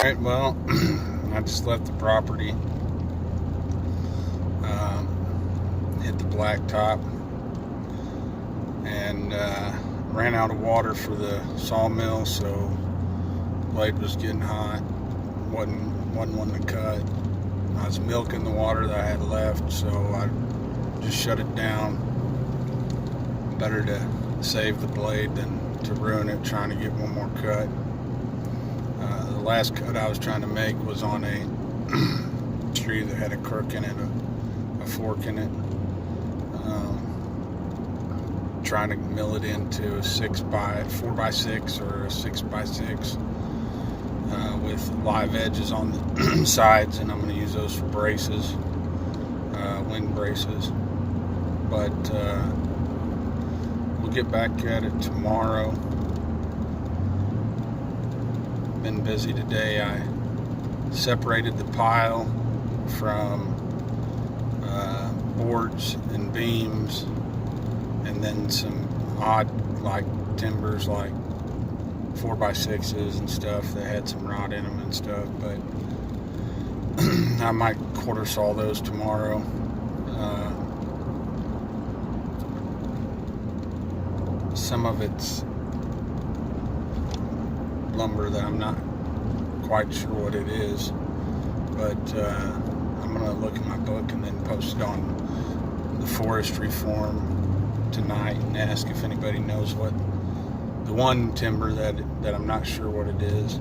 Alright, well, I just left the property, hit the blacktop, and ran out of water for the sawmill, so the blade was getting hot, wasn't one to cut. I was milking the water that I had left, so I just shut it down. Better to save the blade than to ruin it trying to get one more cut. The last cut I was trying to make was on a tree that had a crook in it, a fork in it. Trying to mill it into a 4x6 or a 6x6 with live edges on the sides, and I'm going to use those for braces, wind braces. But we'll get back at it tomorrow. Been busy today. I separated the pile from boards and beams, and then some odd like timbers like 4x6s and stuff that had some rot in them and stuff, but I might quarter saw those tomorrow. Some of it's lumber that I'm not quite sure what it is, but I'm gonna look in my book and then post it on the forestry forum tonight and ask if anybody knows what the one timber that I'm not sure what it is.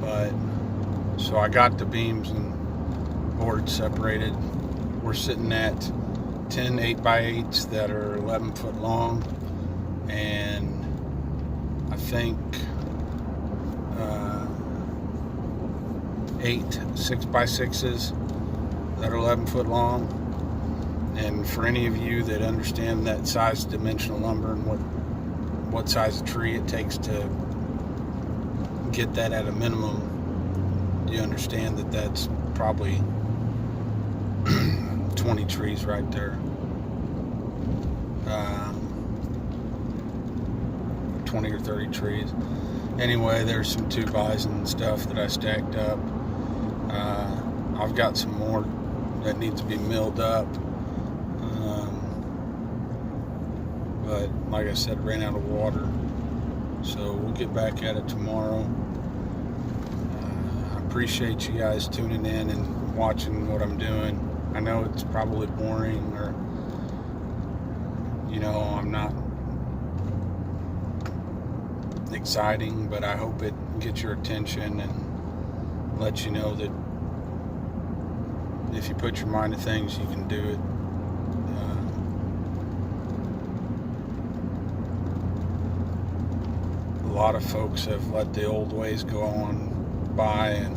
But so I got the beams and boards separated. We're sitting at 10 8x8s that are 11 foot long, and I think 8 6x6s that are 11 foot long. And for any of you that understand that size dimensional lumber and what size of tree it takes to get that at a minimum, you understand that that's probably 20 trees right there. 20 or 30 trees. Anyway, there's some 2x and stuff that I stacked up. I've got some more that needs to be milled up. But like I said, ran out of water. So we'll get back at it tomorrow. I appreciate you guys tuning in and watching what I'm doing. I know it's probably boring, or I'm not exciting, but I hope it gets your attention and lets you know that if you put your mind to things, you can do it. A lot of folks have let the old ways go on by, and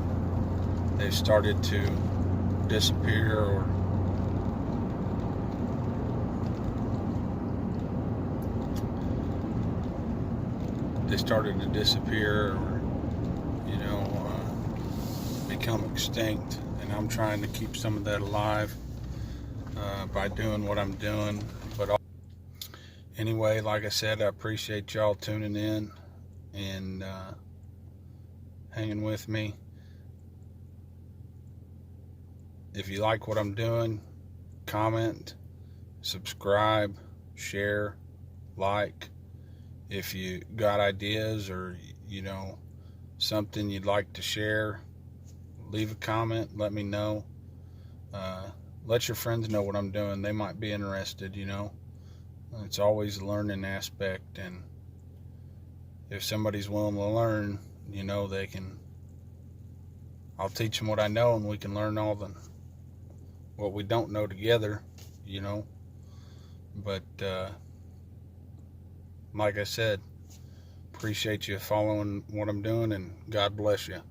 they've started to disappear, or become extinct. And I'm trying to keep some of that alive by doing what I'm doing. But anyway, like I said, I appreciate y'all tuning in and hanging with me. If you like what I'm doing, comment, subscribe, share, like. If you got ideas or something you'd like to share, leave a comment, let me know. Let your friends know what I'm doing. They might be interested. It's always a learning aspect, and if somebody's willing to learn, they can. I'll teach them what I know, and we can learn what we don't know together. But like I said, appreciate you following what I'm doing, and God bless you.